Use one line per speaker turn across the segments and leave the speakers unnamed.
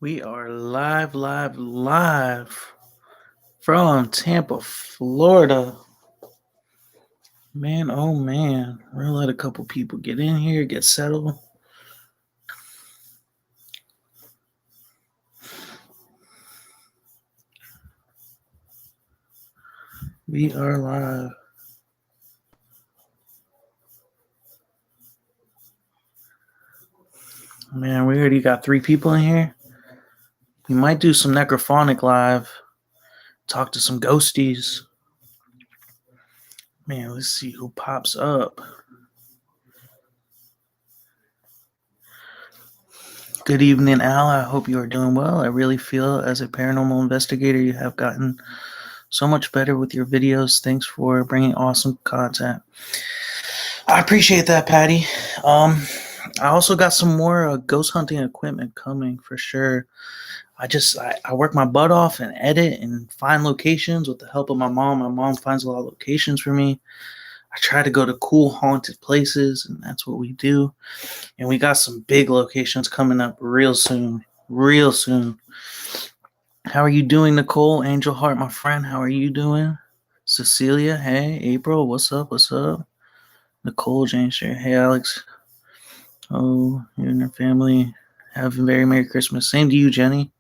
We are live from Tampa, Florida. Man, oh man. We're gonna let a couple people get in here, get settled. We are live. Man, we already got 3 people in here. We might do some necrophonic live. Talk to some ghosties. Man, let's see who pops up. Good evening, Al. I hope you are doing well. I really feel as a paranormal investigator you have gotten so much better with your videos. Thanks for bringing awesome content. I appreciate that, Patty. I also got some more ghost hunting equipment coming for sure. I work my butt off and edit and find locations with the help of my mom. My mom finds a lot of locations for me. I try to go to cool haunted places, and that's what we do. And we got some big locations coming up real soon. Real soon. How are you doing, Nicole? Angel Heart, my friend, how are you doing? Cecilia, hey. April, what's up? What's up? Nicole, Jane, Sher, hey, Alex. Oh, you and your family have a very Merry Christmas. Same to you, Jenny.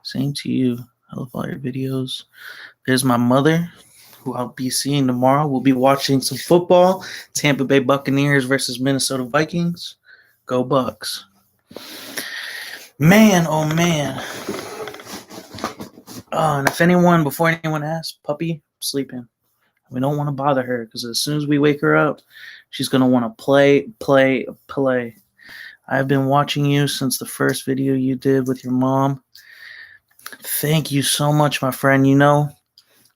Same to you. I love all your videos. There's my mother, who I'll be seeing tomorrow. We'll be watching some football. Tampa Bay Buccaneers versus Minnesota Vikings. Go Bucks. Man, oh man. And if before anyone asks, puppy, sleeping. We don't want to bother her because as soon as we wake her up, she's going to want to play. I've been watching you since the first video you did with your mom. Thank you so much, my friend. You know,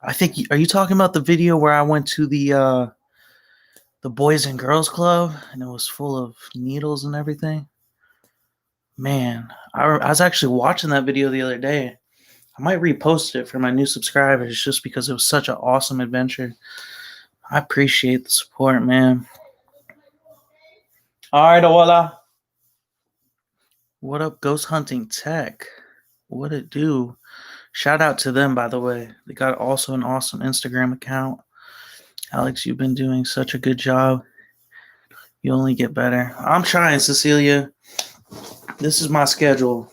are you talking about the video where I went to the Boys and Girls Club and it was full of needles and everything? Man, I was actually watching that video the other day. I might repost it for my new subscribers just because it was such an awesome adventure. I appreciate the support, man. All right, Awala. What up, Ghost Hunting Tech? What it do? Shout out to them, by the way. They got also an awesome Instagram account. Alex, you've been doing such a good job. You only get better. I'm trying, Cecilia. This is my schedule.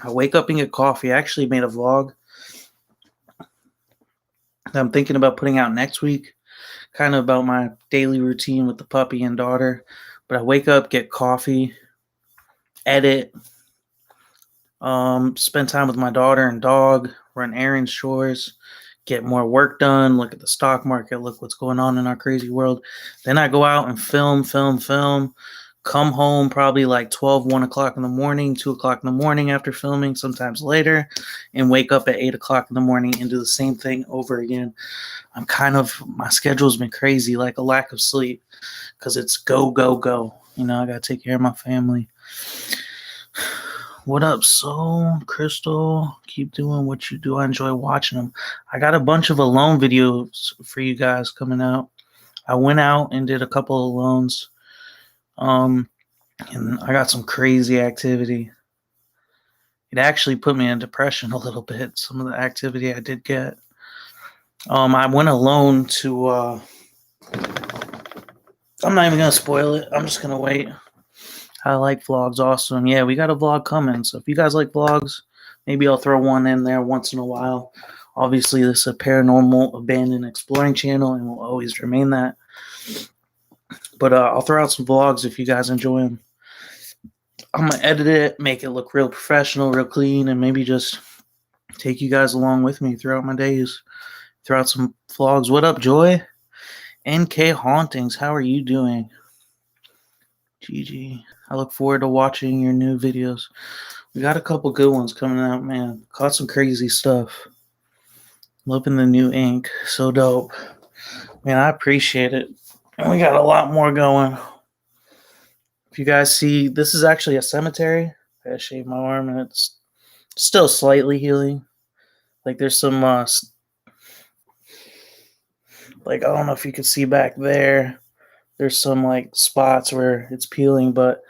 I wake up and get coffee. I actually made a vlog that I'm thinking about putting out next week. Kind of about my daily routine with the puppy and daughter. But I wake up, get coffee, edit, spend time with my daughter and dog, run errands, chores, get more work done, look at the stock market, look what's going on in our crazy world. Then I go out and film, come home probably like 12, 1 o'clock in the morning, 2 o'clock in the morning after filming, sometimes later, and wake up at 8 o'clock in the morning and do the same thing over again. My schedule's been crazy, like a lack of sleep, because it's go. You know, I got to take care of my family. What up, Soul? Crystal? Keep doing what you do. I enjoy watching them. I got a bunch of alone videos for you guys coming out. I went out and did a couple of alones. And I got some crazy activity. It actually put me in depression a little bit, some of the activity I did get. I went alone to I'm not even gonna spoil it. I'm just gonna wait. I like vlogs, awesome. Yeah, we got a vlog coming. So if you guys like vlogs, maybe I'll throw one in there once in a while. Obviously, this is a paranormal abandoned exploring channel and will always remain that. But I'll throw out some vlogs if you guys enjoy them. I'm going to edit it, make it look real professional, real clean, and maybe just take you guys along with me throughout my days. Throw out some vlogs. What up, Joy? NK Hauntings, how are you doing? GG. I look forward to watching your new videos. We got a couple good ones coming out, man. Caught some crazy stuff. Loving the new ink. So dope. Man, I appreciate it. And we got a lot more going. If you guys see, this is actually a cemetery. I shaved my arm and it's still slightly healing. Like there's some, like I don't know if you can see back there. There's some like spots where it's peeling, but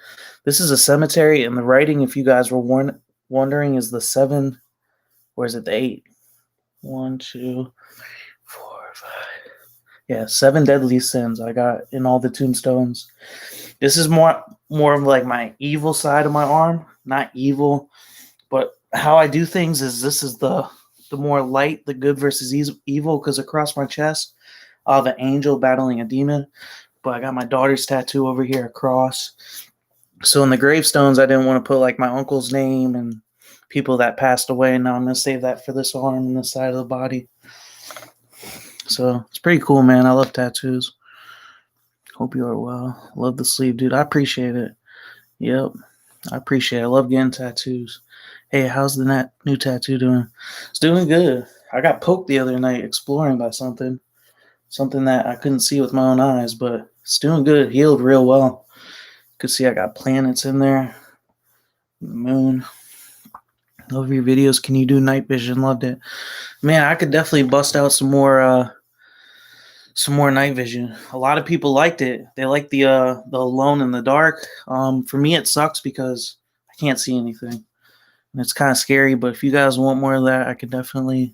this is a cemetery, and the writing, if you guys were wondering is the 7 or is it the 8? 1, 2, 4, 5. Yeah, 7 deadly sins I got in all the tombstones. This is more of like my evil side of my arm. Not evil, but how I do things is this is the more light, the good versus evil, because across my chest, I have an angel battling a demon. But I got my daughter's tattoo over here across. So in the gravestones, I didn't want to put like my uncle's name and people that passed away. Now I'm gonna save that for this arm and this side of the body. So it's pretty cool, man. I love tattoos. Hope you are well. Love the sleeve, dude. I appreciate it. Yep, I appreciate it. I love getting tattoos. Hey, how's the new tattoo doing? It's doing good. I got poked the other night exploring by something that I couldn't see with my own eyes, but it's doing good. Healed real well. Could see I got planets in there. The moon. Love your videos. Can you do night vision? Loved it. Man, I could definitely bust out some more night vision. A lot of people liked it. They like the alone in the dark. For me it sucks because I can't see anything. And it's kind of scary, but if you guys want more of that, I could definitely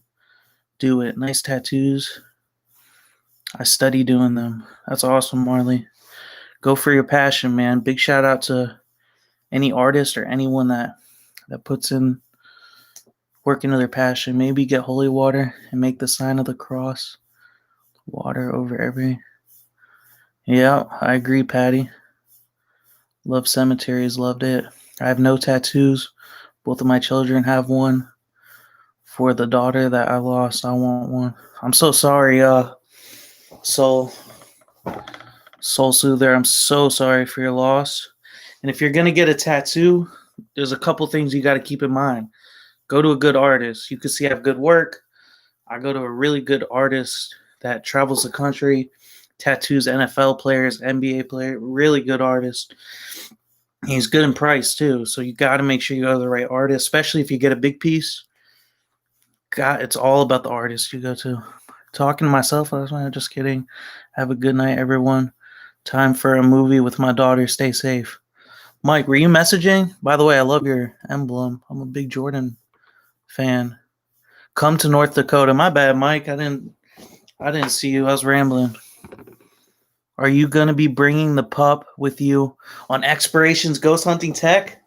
do it. Nice tattoos. I study doing them. That's awesome, Marley. Go for your passion, man. Big shout out to any artist or anyone that puts in work into their passion. Maybe get holy water and make the sign of the cross. Water over every. Yeah, I agree, Patty. Love cemeteries, loved it. I have no tattoos. Both of my children have one. For the daughter that I lost, I want one. I'm so sorry, Soul Soother. I'm so sorry for your loss. And if you're gonna get a tattoo, there's a couple things you got to keep in mind. Go to a good artist. You can see I have good work. I go to a really good artist that travels the country, tattoos NFL players, NBA players, really good artist. He's good in price too, so you got to make sure you go to the right artist, especially if you get a big piece. God, it's all about the artist you go to. Talking to myself last night, just kidding. Have a good night, everyone. Time for a movie with my daughter. Stay safe. Mike, were you messaging? By the way, I love your emblem. I'm a big Jordan fan. Come to North Dakota. My bad, Mike. I didn't see you. I was rambling. Are you going to be bringing the pup with you on Explorations Ghost Hunting Tech?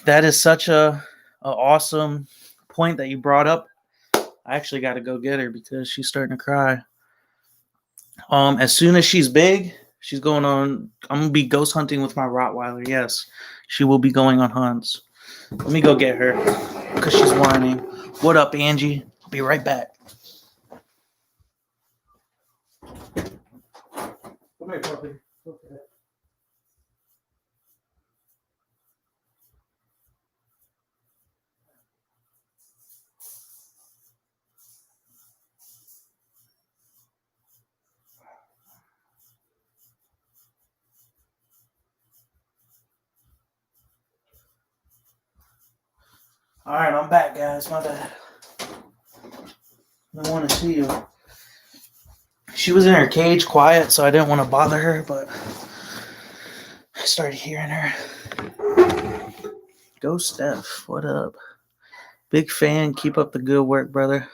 That is such a awesome point that you brought up. I actually got to go get her because she's starting to cry. As soon as she's big, she's going on. I'm going to be ghost hunting with my Rottweiler. Yes, she will be going on hunts. Let me go get her because she's whining. What up, Angie? I'll be right back. Come here, puppy. Okay. All right, I'm back, guys. My bad. I want to see you. She was in her cage quiet, so I didn't want to bother her, but I started hearing her. Go, Steph. What up? Big fan. Keep up the good work, brother.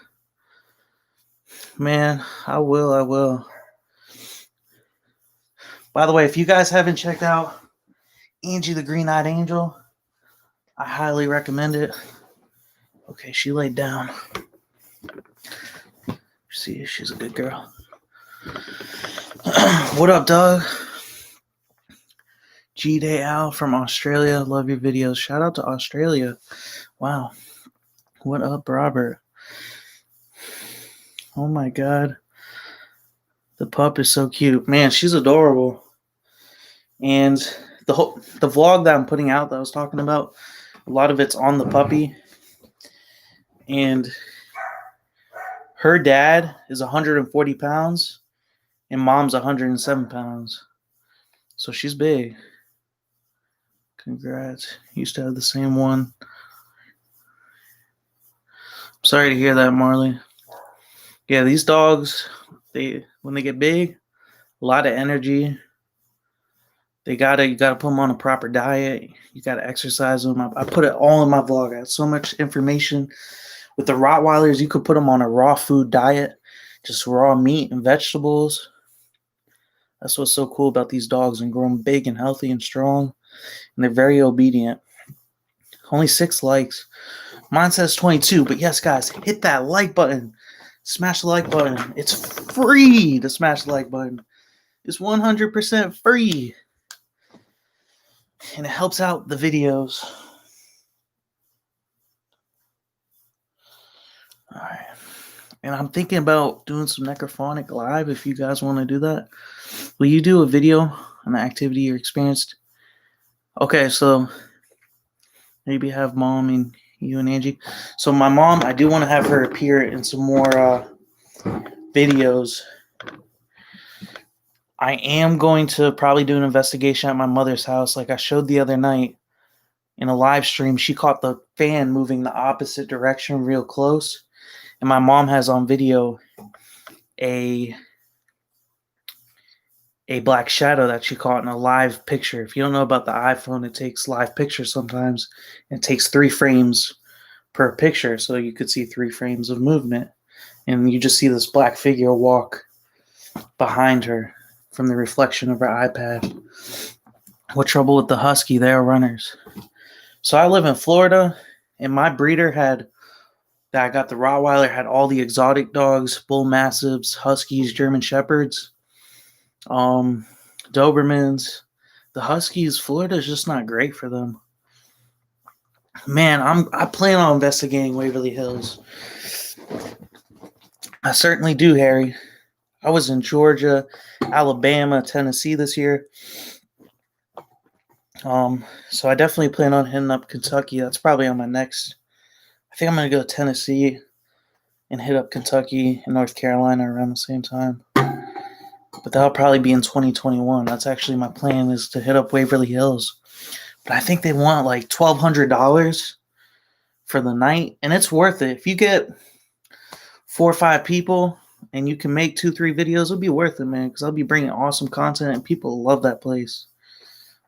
Man, I will. By the way, if you guys haven't checked out Angie the Green-Eyed Angel, I highly recommend it. Okay, she laid down. See, she's a good girl. What up, Doug? G-Day Al from Australia. Love your videos. Shout out to Australia. Wow. What up, Robert? Oh my God. The pup is so cute. Man, she's adorable. And the vlog that I'm putting out that I was talking about, a lot of it's on the puppy. And her dad is 140 pounds and mom's 107 pounds. So she's big. Congrats. Used to have the same one. Sorry to hear that, Marley. Yeah, these dogs, when they get big, a lot of energy. You gotta put them on a proper diet. You gotta exercise them. I put it all in my vlog. I have so much information. With the Rottweilers, you could put them on a raw food diet, just raw meat and vegetables. That's what's so cool about these dogs, and grow them big and healthy and strong. And they're very obedient. Only 6 likes. Mine says 22, but yes, guys, hit that like button. Smash the like button. It's free to smash the like button. It's 100% free. And it helps out the videos. All right. And I'm thinking about doing some necrophonic live if you guys want to do that. Will you do a video on the activity you experienced? Okay, so maybe have mom and you and Angie. So my mom, I do want to have her appear in some more videos. I am going to probably do an investigation at my mother's house, like I showed the other night in a live stream. She caught the fan moving the opposite direction real close, and my mom has on video a black shadow that she caught in a live picture. If you don't know about the iPhone, it takes live pictures sometimes. It takes 3 frames per picture, so you could see 3 frames of movement, and you just see this black figure walk behind her from the reflection of her iPad. What trouble with the husky? They are runners. So I live in Florida, and my breeder that I got the Rottweiler, had all the exotic dogs: bull mastiffs, huskies, German shepherds, Dobermans. The huskies, Florida is just not great for them. Man, I plan on investigating Waverly Hills. I certainly do, Harry. I was in Georgia, Alabama, Tennessee this year. So I definitely plan on hitting up Kentucky. That's probably on my next. I think I'm going to go to Tennessee and hit up Kentucky and North Carolina around the same time. But that'll probably be in 2021. That's actually my plan, is to hit up Waverly Hills. But I think they want like $1,200 for the night, and it's worth it. If you get 4 or 5 people and you can make 2-3 videos, it'll be worth it, man, because I'll be bringing awesome content, and people love that place.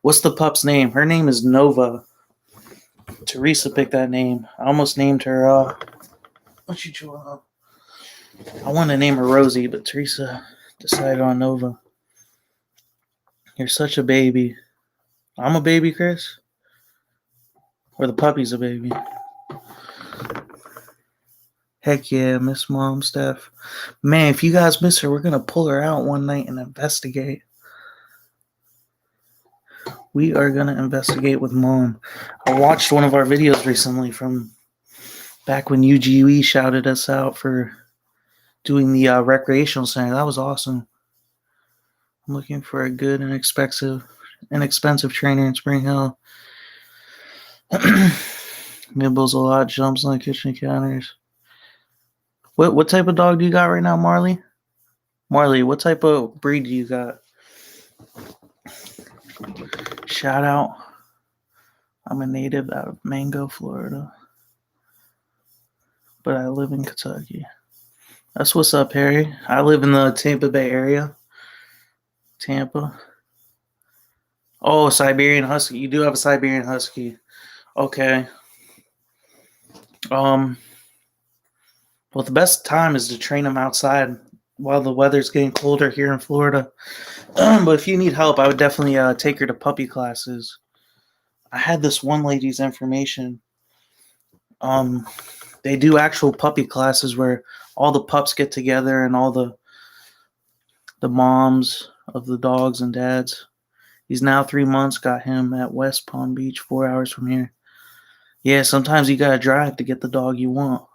What's the pup's name? Her name is Nova. Teresa picked that name. I almost named her, what you chewing on? I wanted to name her Rosie, but Teresa decided on Nova. You're such a baby. I'm a baby, Chris? Or the puppy's a baby? Heck yeah, miss Mom, Steph. Man, if you guys miss her, we're going to pull her out one night and investigate. We are going to investigate with Mom. I watched one of our videos recently from back when UGE shouted us out for doing the recreational center. That was awesome. I'm looking for a good and inexpensive trainer in Spring Hill. Nibbles a lot, jumps on the kitchen counters. What type of dog do you got right now, Marley? Marley, what type of breed do you got? Shout out. I'm a native out of Mango, Florida, but I live in Kentucky. That's what's up, Harry. I live in the Tampa Bay area. Tampa. Oh, Siberian Husky. You do have a Siberian Husky. Okay. Well, the best time is to train them outside while the weather's getting colder here in Florida. But if you need help, I would definitely take her to puppy classes. I had this one lady's information. They do actual puppy classes where all the pups get together, and all the moms of the dogs and dads. He's now 3 months. Got him at West Palm Beach, 4 hours from here. Yeah, sometimes you gotta drive to get the dog you want.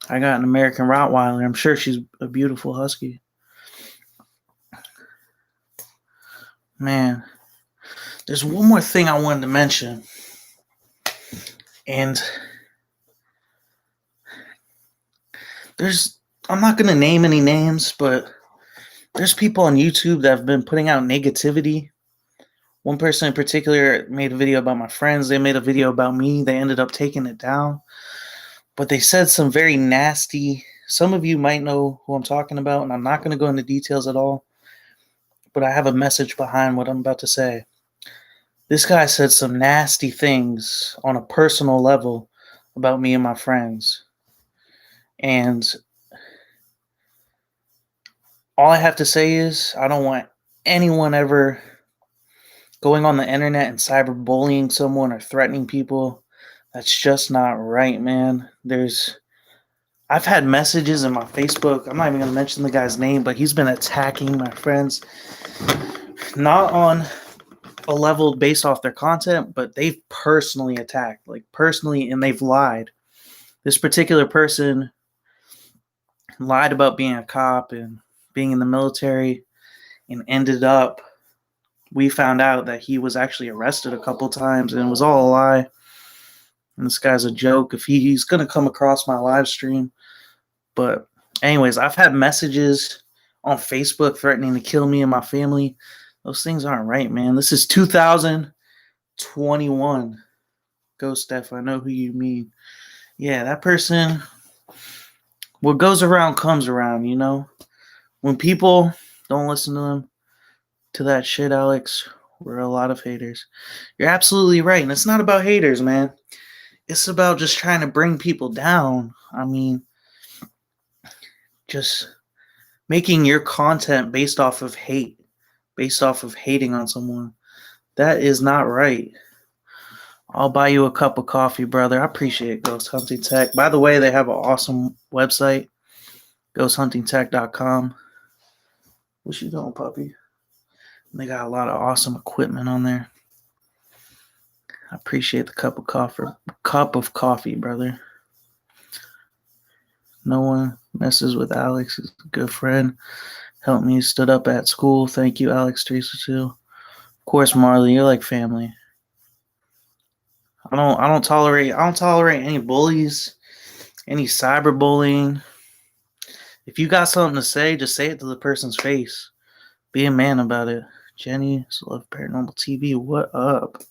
I got an American Rottweiler. I'm sure she's a beautiful husky. Man, there's one more thing I wanted to mention. And I'm not going to name any names, but there's people on YouTube that have been putting out negativity. One person in particular made a video about my friends. They made a video about me. They ended up taking it down. But they said some very nasty. Some of you might know who I'm talking about, and I'm not going to go into details at all. But I have a message behind what I'm about to say. This guy said some nasty things on a personal level about me and my friends. And all I have to say is I don't want anyone ever going on the internet and cyberbullying someone or threatening people. That's just not right, man. I've had messages in my Facebook. I'm not even going to mention the guy's name, but he's been attacking my friends, not on a level based off their content, but they've personally attacked, like personally, and they've lied. This particular person lied about being a cop and being in the military, and ended up, we found out that he was actually arrested a couple times, and it was all a lie. And this guy's a joke. If he's going to come across my live stream. But anyways, I've had messages on Facebook threatening to kill me and my family. Those things aren't right, man. This is 2021. Go, Steph. I know who you mean. Yeah, that person, what goes around comes around, you know? When people don't listen to that shit, Alex, we're a lot of haters. You're absolutely right. And it's not about haters, man. It's about just trying to bring people down. I mean, just making your content based off of hate, based off of hating on someone. That is not right. I'll buy you a cup of coffee, brother. I appreciate it, Ghost Hunting Tech. By the way, they have an awesome website, ghosthuntingtech.com. What you doing, puppy? They got a lot of awesome equipment on there. I appreciate the cup of coffee, brother. No one messes with Alex. He's a good friend. Helped me, stood up at school. Thank you, Alex Teresa too. Of course, Marley, you're like family. I don't tolerate any bullies, any cyberbullying. If you got something to say, just say it to the person's face. Be a man about it. Jenny, Love Paranormal TV, what up?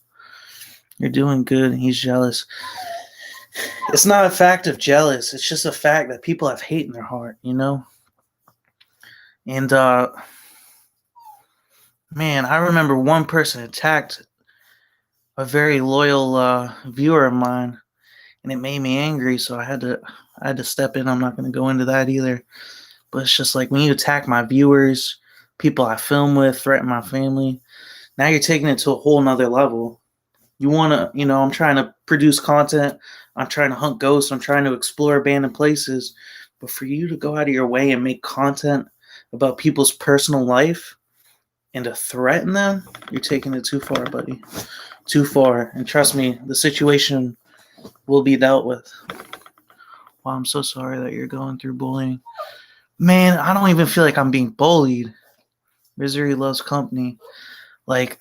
You're doing good, and he's jealous. It's not a fact of jealous. It's just a fact that people have hate in their heart, you know? And, man, I remember one person attacked a very loyal viewer of mine, and it made me angry, so I had to step in. I'm not going to go into that either. But it's just like when you attack my viewers, people I film with, threaten my family, now you're taking it to a whole nother level. You want to, you know, I'm trying to produce content. I'm trying to hunt ghosts. I'm trying to explore abandoned places. But for you to go out of your way and make content about people's personal life and to threaten them, you're taking it too far, buddy. Too far. And trust me, the situation will be dealt with. Well, I'm so sorry that you're going through bullying. Man, I don't even feel like I'm being bullied. Misery loves company. Like,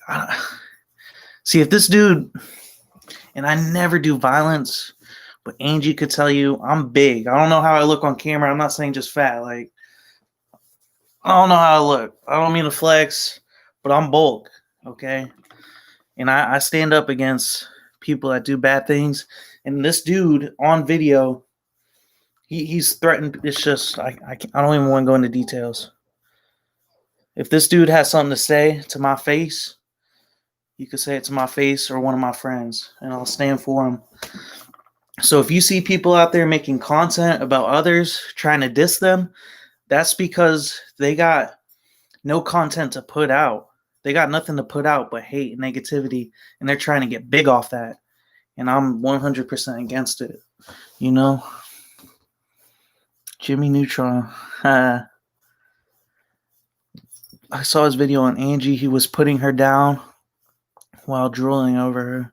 see, if this dude, and I never do violence, but Angie could tell you I'm big. I don't know how I look on camera. I'm not saying just fat. Like, I don't know how I look. I don't mean to flex, but I'm bulk, okay? And I stand up against people that do bad things. And this dude on video, he's threatened. It's just, I don't even want to go into details. If this dude has something to say to my face, you could say it to my face or one of my friends, and I'll stand for him. So if you see people out there making content about others, trying to diss them, that's because they got no content to put out. They got nothing to put out but hate and negativity, and they're trying to get big off that. And I'm 100% against it, you know? Jimmy Neutron. I saw his video on Angie. He was putting her down while drooling over her.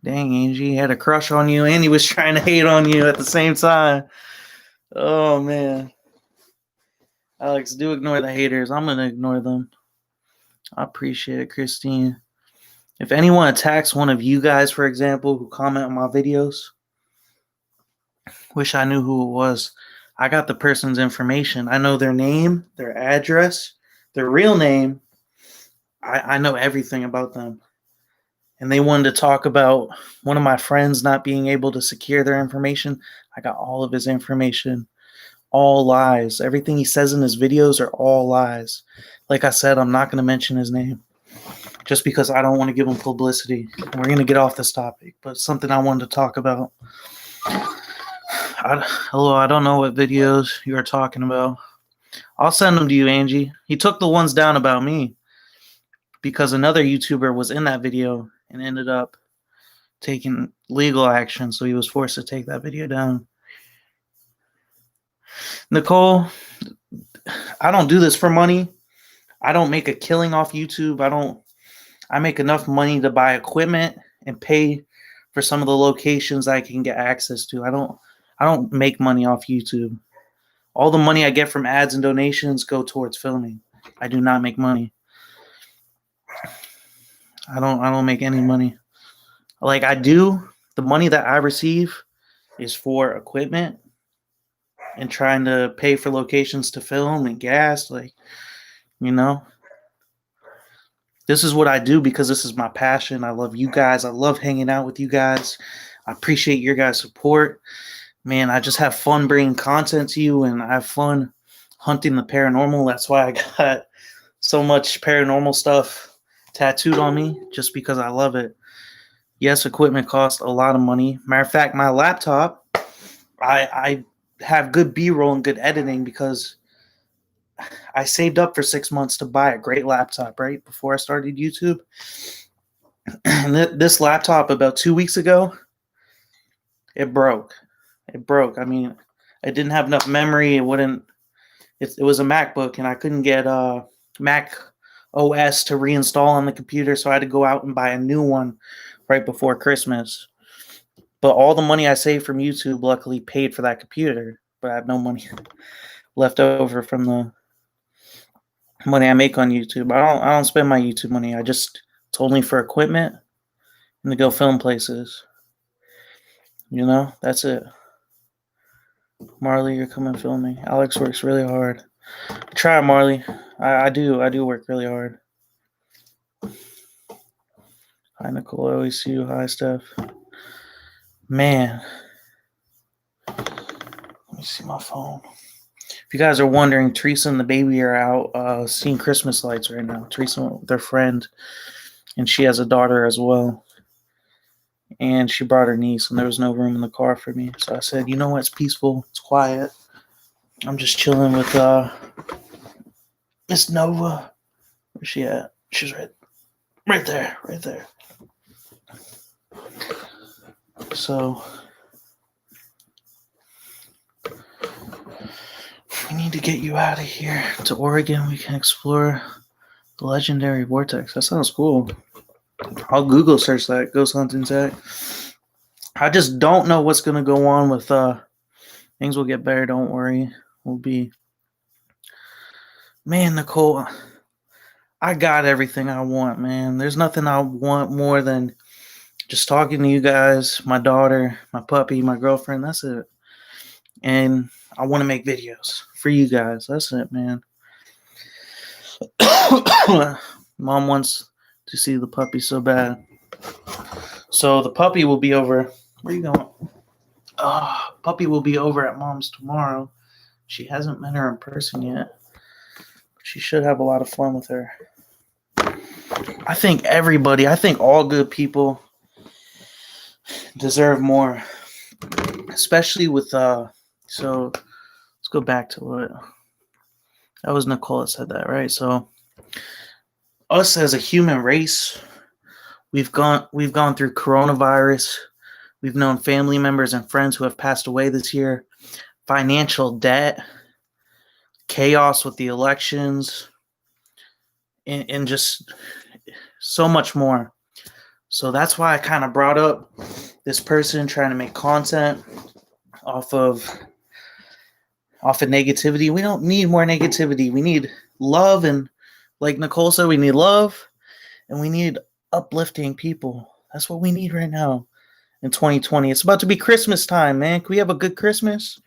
Dang, Angie, he had a crush on you, and he was trying to hate on you at the same time. Oh, man. Alex, do ignore the haters. I'm going to ignore them. I appreciate it, Christine. If anyone attacks one of you guys, for example, who comment on my videos, wish I knew who it was. I got the person's information. I know their name, their address, their real name. I know everything about them. And they wanted to talk about one of my friends not being able to secure their information. I got all of his information. All lies. Everything he says in his videos are all lies. Like I said, I'm not going to mention his name. just because I don't want to give them publicity. We're going to get off this topic, but something I wanted to talk about. Hello, I don't know what videos you are talking about. I'll send them to you, Angie. He took the ones down about me because another YouTuber was in that video and ended up taking legal action, so he was forced to take that video down. Nicole, I don't do this for money. I don't make a killing off YouTube. I make enough money to buy equipment and pay for some of the locations I can get access to. I don't make money off YouTube. All the money I get from ads and donations go towards filming. I do not make money. I don't make any money. Like I do, the money that I receive is for equipment and trying to pay for locations to film and gas, like, you know. This is what I do because this is my passion. I love you guys. I love hanging out with you guys. I appreciate your guys' support. Man, I just have fun bringing content to you, and I have fun hunting the paranormal. That's why I got so much paranormal stuff tattooed on me, just because I love it. Yes, equipment costs a lot of money. Matter of fact, my laptop, I have good B-roll and good editing because I saved up for 6 months to buy a great laptop, right, before I started YouTube. And this laptop, about 2 weeks ago, it broke. I mean, it didn't have enough memory. It was a MacBook, and I couldn't get Mac OS to reinstall on the computer, so I had to go out and buy a new one right before Christmas. But all the money I saved from YouTube luckily paid for that computer, but I have no money left over from the money I make on YouTube. I don't spend my YouTube money. It's only for equipment and to go film places. You know, that's it. Marley, you're coming filming. Alex works really hard. Try, Marley. I do work really hard. Hi, Nicole. I always see you. Hi, Steph. Man. Let me see my phone. If you guys are wondering, Teresa and the baby are out seeing Christmas lights right now. Teresa went with their friend, and she has a daughter as well. And she brought her niece, and there was no room in the car for me. So I said, you know what? It's peaceful. It's quiet. I'm just chilling with Miss Nova. Where's she at? She's right there. So we need to get you out of here to Oregon. We can explore the legendary vortex. That sounds cool. I'll Google search that, ghost hunting tech. I just don't know what's going to go on with things will get better. Don't worry. We'll be. Man, Nicole, I got everything I want, man. There's nothing I want more than just talking to you guys, my daughter, my puppy, my girlfriend. That's it. And I want to make videos for you guys. That's it, man. Mom wants to see the puppy so bad. So the puppy will be over. Where are you going? Puppy will be over at Mom's tomorrow. She hasn't met her in person yet. But she should have a lot of fun with her. I think all good people deserve more. Especially with, so let's go back to what, that was Nicole that said that, right? So us as a human race, we've gone through coronavirus. We've known family members and friends who have passed away this year, financial debt, chaos with the elections, and just so much more. So that's why I kind of brought up this person trying to make content off of negativity. We don't need more negativity. We need love, and like Nicole said, we need love, and we need uplifting people. That's what we need right now in 2020. It's about to be Christmas time, man. Can we have a good Christmas?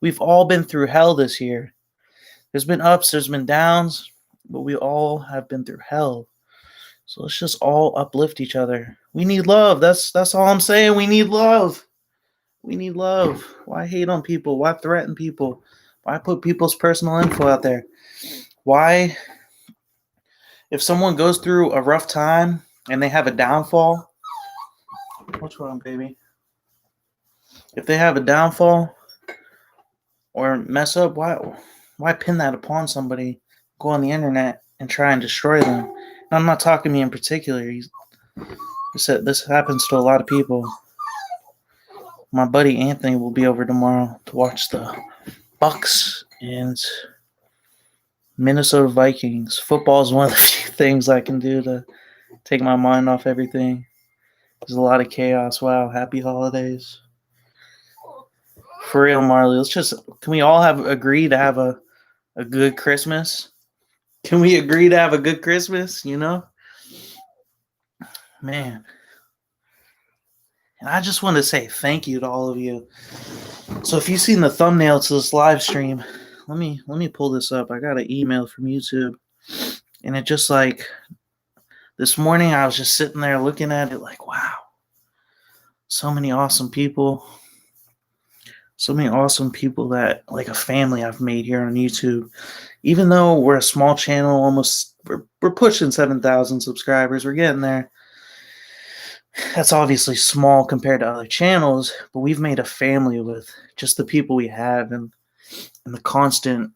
We've all been through hell this year. There's been ups, there's been downs, but we all have been through hell. So let's just all uplift each other. We need love. That's all I'm saying. We need love. We need love. Why hate on people? Why threaten people? Why put people's personal info out there? Why If someone goes through a rough time and they have a downfall, what's wrong, baby? If they have a downfall or mess up, why pin that upon somebody? Go on the internet and try and destroy them. And I'm not talking to me in particular. This happens to a lot of people. My buddy Anthony will be over tomorrow to watch the Bucks and Minnesota Vikings. Football is one of the few things I can do to take my mind off everything. There's a lot of chaos. Wow, happy holidays. For real, Marley. Can we all agree to have a good Christmas? Can we agree to have a good Christmas? Man. And I just want to say thank you to all of you. So if you've seen the thumbnail to this live stream, let me pull this up. I got an email from YouTube. And it just this morning I was just sitting there looking at it like, wow. So many awesome people. So many awesome people that like a family I've made here on YouTube. Even though we're a small channel, we're pushing 7,000 subscribers. We're getting there. That's obviously small compared to other channels, but we've made a family with just the people we have and the constant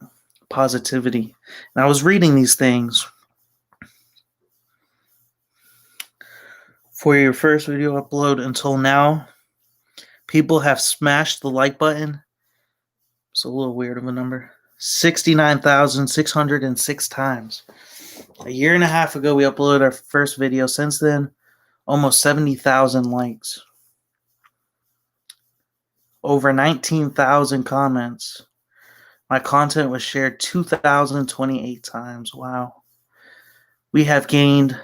positivity. And I was reading these things. For your first video upload until now, people have smashed the like button. It's a little weird of a number. 69,606 times. A year and a half ago, we uploaded our first video. Since then, almost 70,000 likes. Over 19,000 comments. My content was shared 2,028 times. Wow. We have gained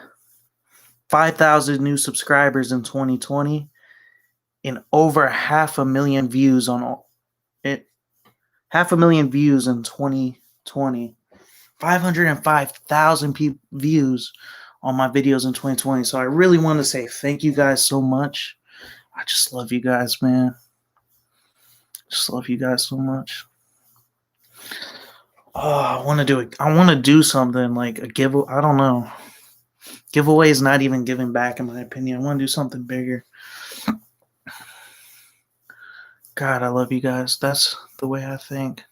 5,000 new subscribers in 2020 and over 500,000 views on it. 500,000 views in 2020. 505,000 views on my videos in 2020. So I really want to say thank you guys so much. I just love you guys, man. Just love you guys so much. Oh, I want to do something like a giveaway. I don't know. Giveaway is not even giving back, in my opinion. I want to do something bigger. God, I love you guys. That's the way I think.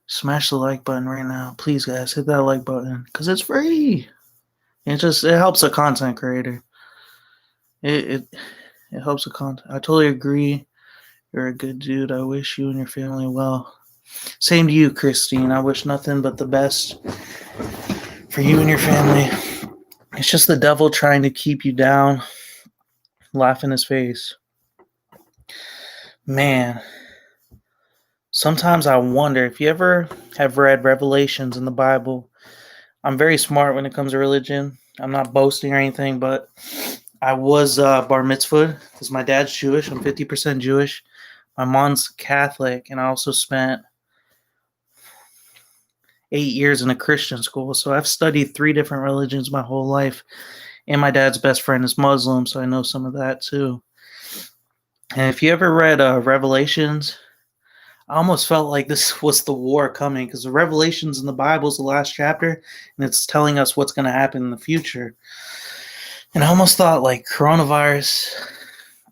Smash the like button right now. Please, guys, hit that like button because it's free. It helps a content creator. It helps a content. I totally agree. You're a good dude. I wish you and your family well. Same to you, Christine. I wish nothing but the best for you and your family. It's just the devil trying to keep you down. Laugh in his face. Man. Sometimes I wonder if you ever have read Revelations in the Bible. I'm very smart when it comes to religion. I'm not boasting or anything, but I was bar mitzvahed because my dad's Jewish. I'm 50% Jewish. My mom's Catholic, and I also spent 8 years in a Christian school. So I've studied 3 different religions my whole life. And my dad's best friend is Muslim, so I know some of that too. And if you ever read Revelations, I almost felt like this was the war coming because the Revelations in the Bible is the last chapter, and it's telling us what's going to happen in the future. And I almost thought like coronavirus.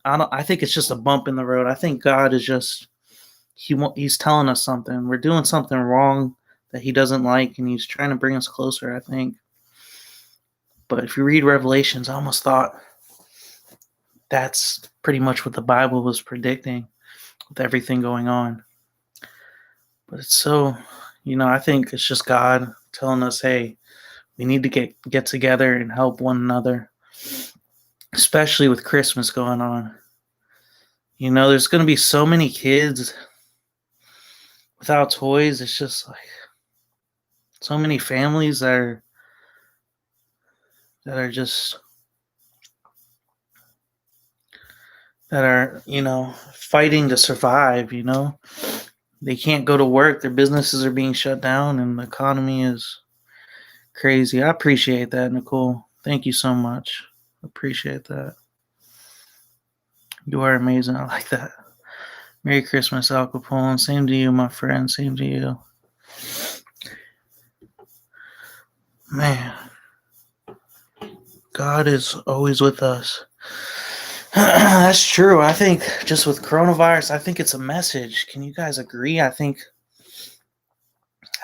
I think it's just a bump in the road. I think God is just he's telling us something. We're doing something wrong that he doesn't like, and he's trying to bring us closer, I think. But if you read Revelations, I almost thought that's pretty much what the Bible was predicting with everything going on. But it's so, I think it's just God telling us, hey, we need to get together and help one another, especially with Christmas going on. There's going to be so many kids without toys. It's just like so many families that are fighting to survive. They can't go to work. Their businesses are being shut down, and the economy is crazy. I appreciate that, Nicole. Thank you so much. Appreciate that. You are amazing. I like that. Merry Christmas, Al Capone. Same to you, my friend. Same to you. Man. God is always with us. That's true. I think just with coronavirus, I think it's a message. Can you guys agree? I think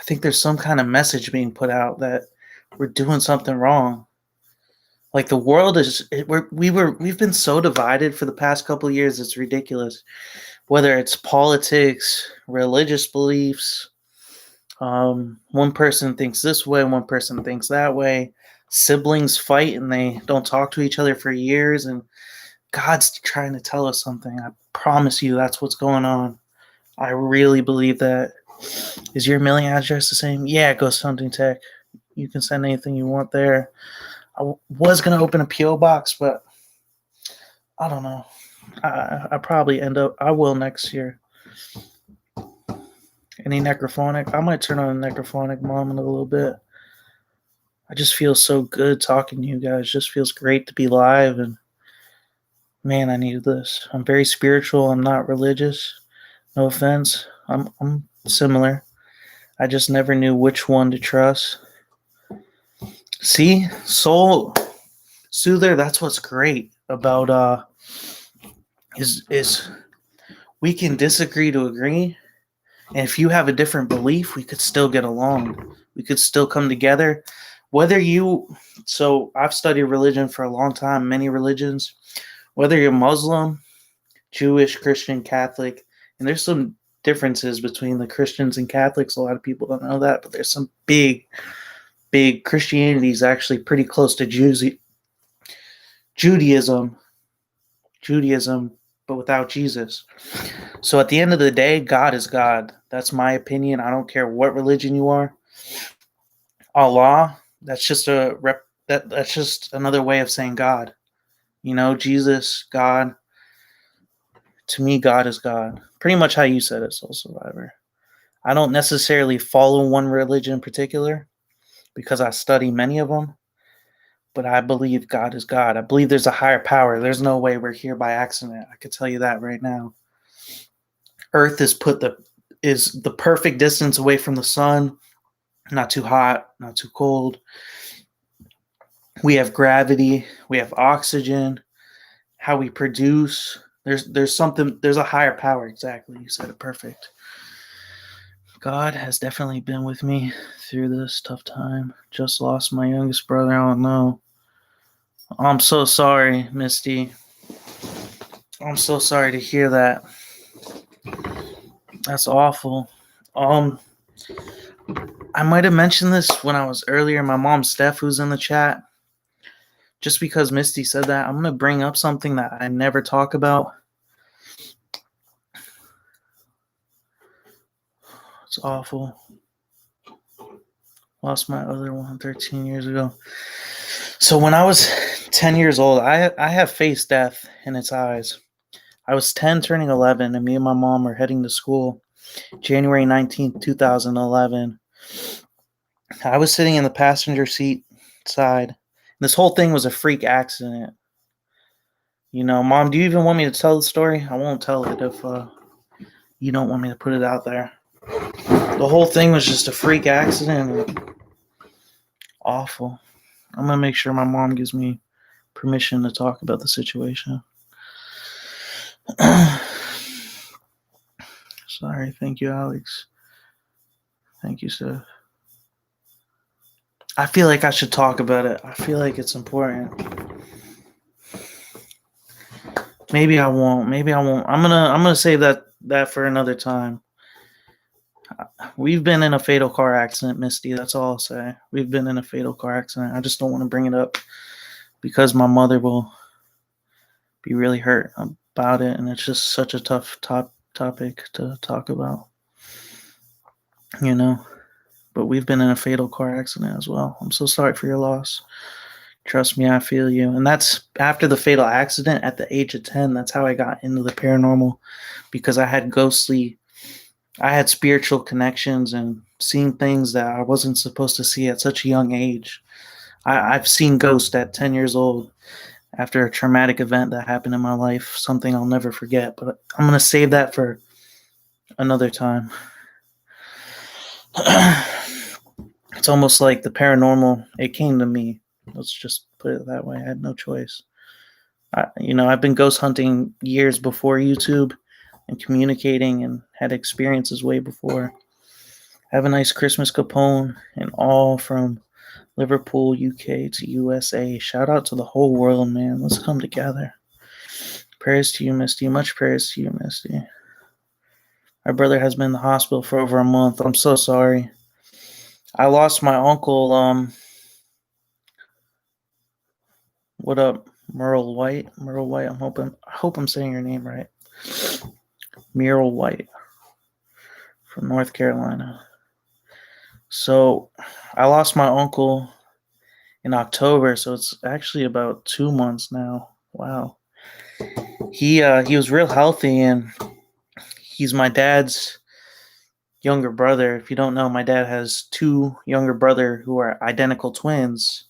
there's some kind of message being put out that we're doing something wrong. Like the world is, we've been so divided for the past couple of years. It's ridiculous. Whether it's politics, religious beliefs, one person thinks this way, one person thinks that way. Siblings fight and they don't talk to each other for years, and God's trying to tell us something. I promise you, that's what's going on. I really believe that. Is your mailing address the same? Yeah, Ghost Hunting Tech. You can send anything you want there. Was going to open a P.O. box, but I don't know. I probably I will next year. Any necrophonic? I might turn on a necrophonic mom in a little bit. I just feel so good talking to you guys. Just feels great to be live, and man, I need this. I'm very spiritual. I'm not religious. No offense. I'm similar. I just never knew which one to trust. See, soul soother. That's what's great about is we can disagree to agree, and if you have a different belief, we could still get along. We could still come together. So I've studied religion for a long time, many religions. Whether you're Muslim, Jewish, Christian, Catholic, and there's some differences between the Christians and Catholics. A lot of people don't know that, but there's some big Christianity is actually pretty close to Judaism, but without Jesus. So at the end of the day, God is God. That's my opinion. I don't care what religion you are. Allah, that's just that's just another way of saying God. Jesus, God. To me, God is God. Pretty much how you said it, Soul Survivor. I don't necessarily follow one religion in particular because I study many of them, but I believe God is God. I believe there's a higher power. There's no way we're here by accident. I could tell you that right now. Earth is the perfect distance away from the sun. Not too hot, not too cold. We have gravity. We have oxygen. How we produce. There's a higher power. Exactly. You said it perfect. God has definitely been with me through this tough time. Just lost my youngest brother. I don't know. I'm so sorry, Misty. I'm so sorry to hear that. That's awful. I might have mentioned this when I was earlier. My mom, Steph, who's in the chat. Just because Misty said that, I'm going to bring up something that I never talk about. It's awful. Lost my other one 13 years ago. So when I was 10 years old, I have faced death in its eyes. I was 10 turning 11, and me and my mom were heading to school January 19th, 2011. I was sitting in the passenger seat side. This whole thing was a freak accident. Mom, do you even want me to tell the story? I won't tell it if you don't want me to put it out there. The whole thing was just a freak accident. Awful. I'm going to make sure my mom gives me permission to talk about the situation. Sorry. Thank you, Alex. Thank you, Steph. I feel like I should talk about it. I feel like it's important. Maybe I won't. I'm gonna save that for another time. We've been in a fatal car accident, Misty. That's all I'll say. We've been in a fatal car accident. I just don't want to bring it up because my mother will be really hurt about it, and it's just such a tough topic to talk about. But we've been in a fatal car accident as well. I'm so sorry for your loss. Trust me, I feel you. And that's after the fatal accident at the age of 10. That's how I got into the paranormal, because I had spiritual connections and seeing things that I wasn't supposed to see at such a young age. I've seen ghosts at 10 years old after a traumatic event that happened in my life, something I'll never forget. But I'm going to save that for another time. It's almost like the paranormal, it came to me. Let's just put put it that way. I had no choice. I've been ghost hunting years before YouTube and communicating and had experiences way before. Have a nice Christmas Capone and all from Liverpool, UK to USA. Shout out to the whole world, man. Let's come together. Prayers to you, Misty. Much prayers to you, Misty. My brother has been in the hospital for over a month. I'm so sorry. I lost my uncle. What up, Merle White? Merle White. I hope I'm saying your name right. Merle White from North Carolina. So, I lost my uncle in October, so it's actually about 2 months now. Wow. He was real healthy, and he's my dad's younger brother. If you don't know, my dad has two younger brother who are identical twins.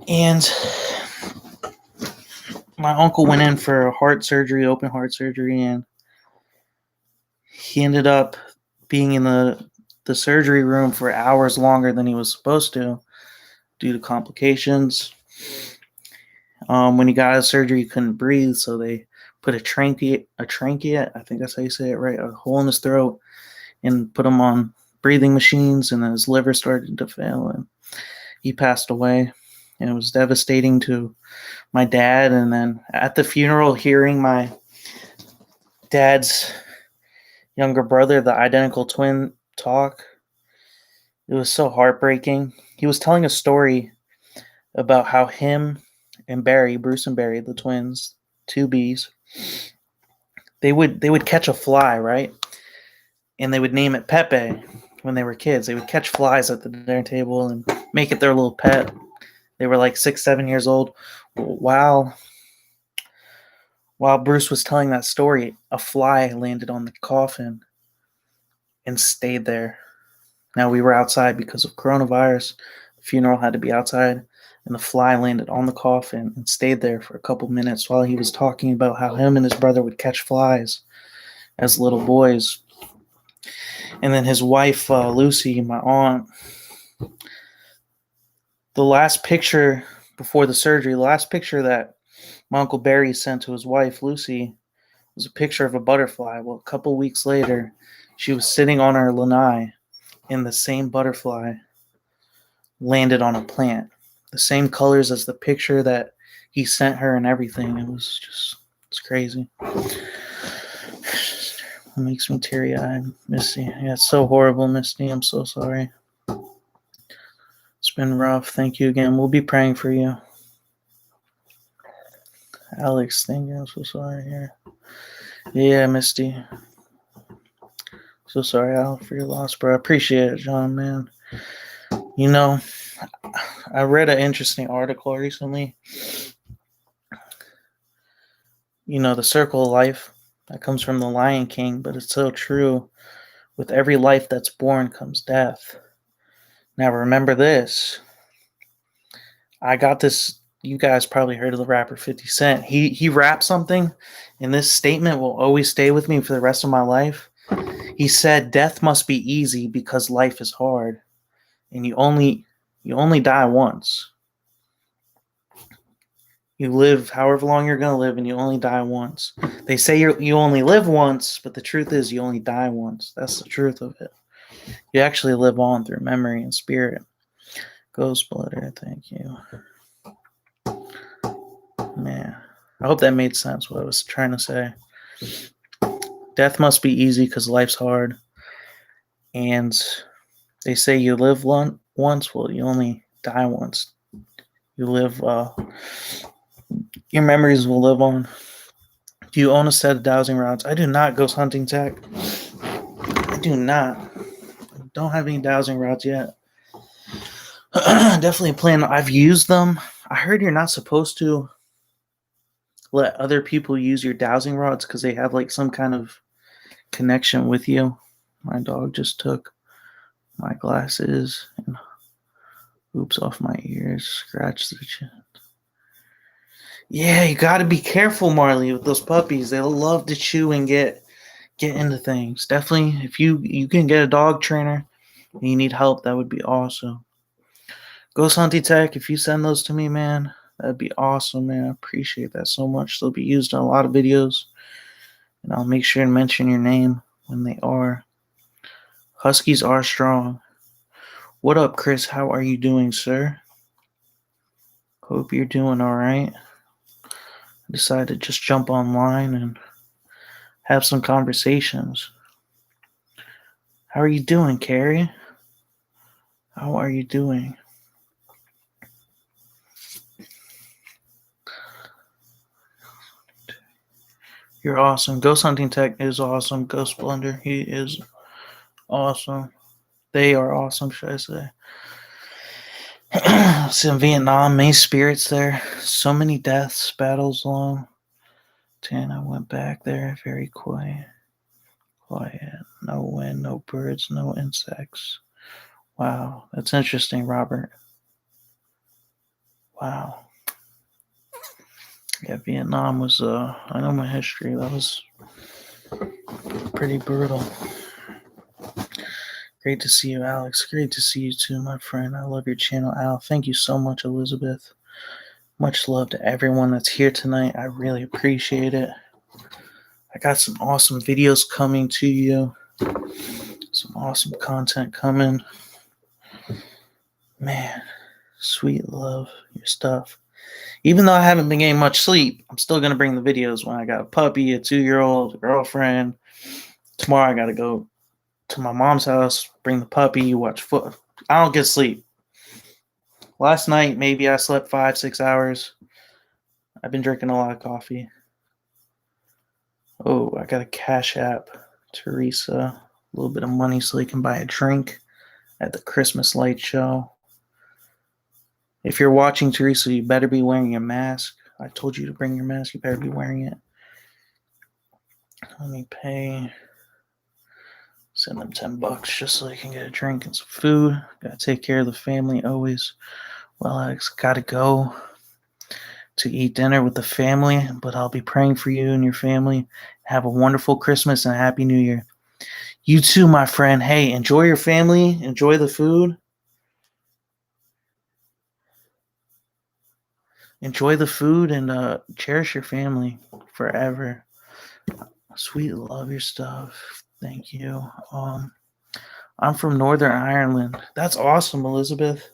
And my uncle went in for heart surgery, open heart surgery, and he ended up being in the surgery room for hours longer than he was supposed to due to complications. When he got out of surgery, he couldn't breathe, so they put a trachea, I think that's how you say it, right? A hole in his throat, and put him on breathing machines, and then his liver started to fail, and he passed away. And it was devastating to my dad. And then at the funeral, hearing my dad's younger brother, the identical twin, talk, it was so heartbreaking. He was telling a story about how him and Barry, Bruce and Barry, the twins, two B's, they would catch a fly, right? And they would name it Pepe when they were kids. They would catch flies at the dinner table and make it their little pet. They were like 6, 7 years old. While Bruce was telling that story, a fly landed on the coffin and stayed there. Now, we were outside because of coronavirus. The funeral had to be outside, and the fly landed on the coffin and stayed there for a couple minutes while he was talking about how him and his brother would catch flies as little boys. And then his wife, Lucy, my aunt, the last picture before the surgery, the last picture that my Uncle Barry sent to his wife, Lucy, was a picture of a butterfly. Well, a couple weeks later, she was sitting on her lanai, and the same butterfly landed on a plant. The same colors as the picture that he sent her and everything. It's crazy. It makes me teary-eyed, Misty. Yeah, it's so horrible, Misty. I'm so sorry. It's been rough. Thank you again. We'll be praying for you. Alex, thank you. I'm so sorry here. Yeah, Misty. So sorry, Al, for your loss, bro. I appreciate it, John, man. You know, I read an interesting article recently. You know, the circle of life, that comes from the Lion King, but it's so true. With every life that's born comes death. Now, remember this. I got this. You guys probably heard of the rapper 50 Cent. He rapped something, and this statement will always stay with me for the rest of my life. He said, "Death must be easy because life is hard, and you only die once. You live however long you're gonna live, and you only die once." They say you only live once, but the truth is you only die once. That's the truth of it. You actually live on through memory and spirit. Ghost Bloodder, thank you. Man, I hope that made sense what I was trying to say. Death must be easy because life's hard. And they say you live once, well, you only die once. You live, your memories will live on. Do you own a set of dowsing rods? I do not, Ghost Hunting Tech. I do not. I don't have any dowsing rods yet. Definitely a plan. I've used them. I heard you're not supposed to let other people use your dowsing rods because they have like some kind of connection with you. My dog just took my glasses and oops off my ears, scratched the chin. Yeah, you got to be careful, Marley, with those puppies. They'll love to chew and get into things. Definitely, if you can get a dog trainer and you need help, that would be awesome. Ghost Hunting Tech, if you send those to me, man, that'd be awesome, man. I appreciate that so much. They'll be used in a lot of videos, and I'll make sure to mention your name when they are. Huskies are strong. What up, Chris? How are you doing, sir? Hope you're doing all right. I decided to just jump online and have some conversations. How are you doing, Carrie? How are you doing? You're awesome. Ghost Hunting Tech is awesome. Ghost Blender, he is awesome. They are awesome, should I say. Some Vietnam, May spirits there. So many deaths, battles long. I went back there, very quiet. Quiet. No wind, no birds, no insects. Wow, that's interesting, Robert. Wow. Yeah, Vietnam was, I know my history. That was pretty brutal. Great to see you, Alex. Great to see you too, my friend. I love your channel, Al. Thank you so much, Elizabeth. Much love to everyone that's here tonight. I really appreciate it. I got some awesome videos coming to you. Some awesome content coming. Man, sweet love, your stuff. Even though I haven't been getting much sleep, I'm still going to bring the videos when I got a puppy, a 2-year-old, a girlfriend. Tomorrow I got to go to my mom's house, bring the puppy, watch foot. I don't get sleep. Last night, maybe I slept 5-6 hours. I've been drinking a lot of coffee. Oh, I got a Cash App. Teresa, a little bit of money so he can buy a drink at the Christmas light show. If you're watching, Teresa, you better be wearing your mask. I told you to bring your mask. You better be wearing it. Let me pay. Send them $10 just so they can get a drink and some food. Gotta take care of the family always. Well, I gotta go to eat dinner with the family, but I'll be praying for you and your family. Have a wonderful Christmas and a Happy New Year. You too, my friend. Hey, enjoy your family. Enjoy the food. Enjoy the food and cherish your family forever. Sweet, love your stuff. Thank you. I'm from Northern Ireland. That's awesome, Elizabeth.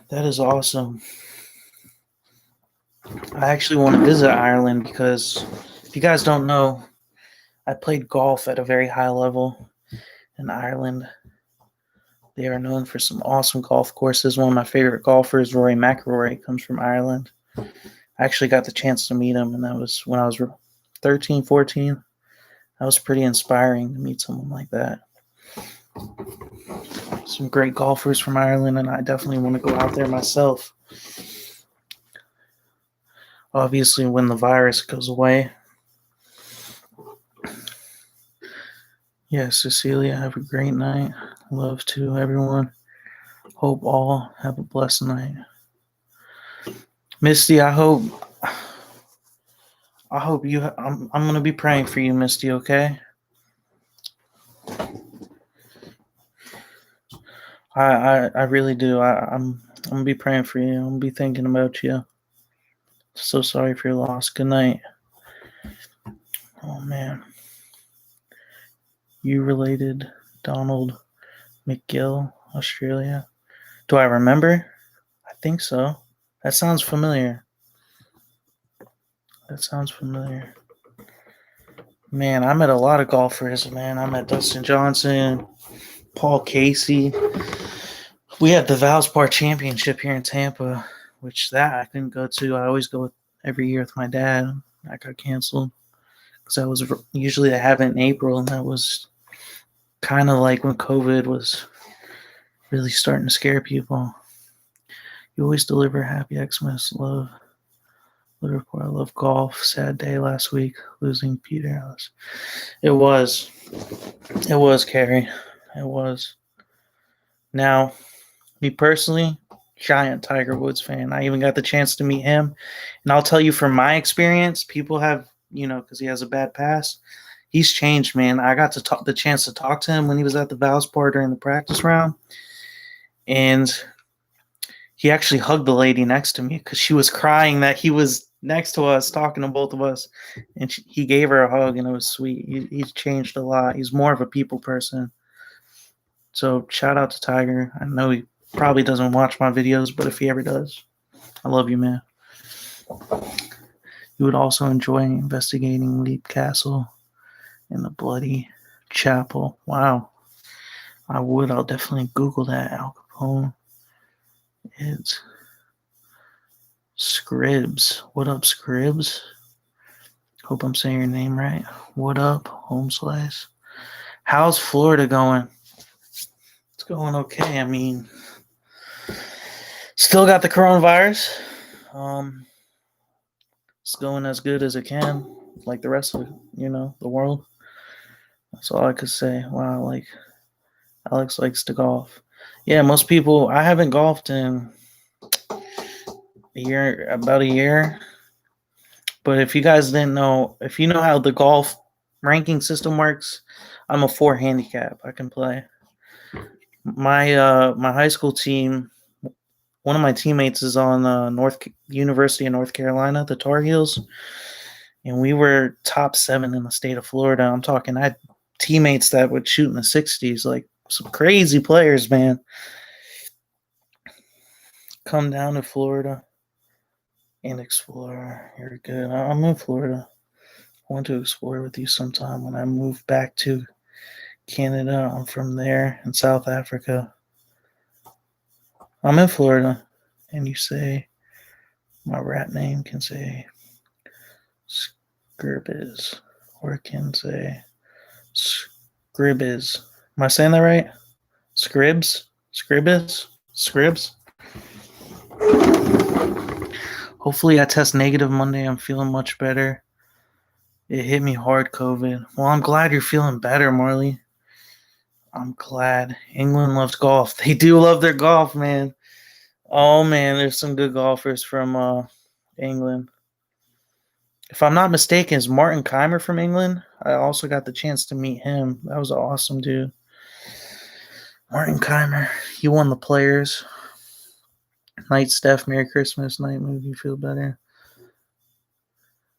That is awesome. I actually want to visit Ireland because if you guys don't know, I played golf at a very high level in Ireland. They are known for some awesome golf courses. One of my favorite golfers, Rory McIlroy, comes from Ireland. I actually got the chance to meet him, and that was when I was 13, 14. That was pretty inspiring to meet someone like that. Some great golfers from Ireland, and I definitely want to go out there myself. Obviously, when the virus goes away. Yeah, Cecilia, have a great night. Love to everyone. Hope all have a blessed night. Misty, I hope you. I'm gonna be praying for you, Misty. Okay. I really do. I'm gonna be praying for you. I'm gonna be thinking about you. So sorry for your loss. Good night. Oh man. You related Donald McGill, Australia? Do I remember? I think so. That sounds familiar. Man, I met a lot of golfers, man. I met Dustin Johnson, Paul Casey. We had the Valspar Championship here in Tampa, which that I couldn't go to. I always go every year with my dad. That got canceled because I was usually I have it in April, and that was kind of like when COVID was really starting to scare people. You always deliver happy Xmas, love. Liverpool, I love golf. Sad day last week, losing Peter Ellis. It was, Carrie. It was. Now, me personally, giant Tiger Woods fan. I even got the chance to meet him. And I'll tell you from my experience, people have, because he has a bad past, he's changed, man. I got to the chance to talk to him when he was at the Valspar during the practice round. And he actually hugged the lady next to me because she was crying that he was next to us talking to both of us. And he gave her a hug, and it was sweet. He's changed a lot. He's more of a people person. So shout out to Tiger. I know he probably doesn't watch my videos, but if he ever does, I love you, man. You would also enjoy investigating Leap Castle and the Bloody Chapel. Wow. I would. I'll definitely Google that. Al Capone. It's Scribs. What up, Scribs? Hope I'm saying your name right. What up, Home Slice? How's Florida going? It's going okay. I mean, still got the coronavirus. It's going as good as it can, like the rest of the world. That's all I could say. Wow, like Alex likes to golf. Yeah, most people. I haven't golfed in about a year. But if you guys didn't know, if you know how the golf ranking system works, I'm a 4 handicap. I can play. My high school team, one of my teammates is on University of North Carolina, the Tar Heels, and we were top 7 in the state of Florida. I'm talking, I had teammates that would shoot in the 60s, like some crazy players, man. Come down to Florida and explore. You're good. I'm in Florida. I want to explore with you sometime when I move back to Canada. I'm from there in South Africa. I'm in Florida. And you say, my rap name can say Scribbiz. Or it can say Scribbiz. Am I saying that right? Scribs? Scribbiz? Scribs? Hopefully I test negative Monday. I'm feeling much better. It hit me hard, COVID. Well, I'm glad you're feeling better, Marley. I'm glad. England loves golf. They do love their golf, man. Oh, man, there's some good golfers from England. If I'm not mistaken, is Martin Keimer from England? I also got the chance to meet him. That was an awesome dude. Martin Keimer. He won the Players. Night Steph, Merry Christmas. Night Move, you feel better.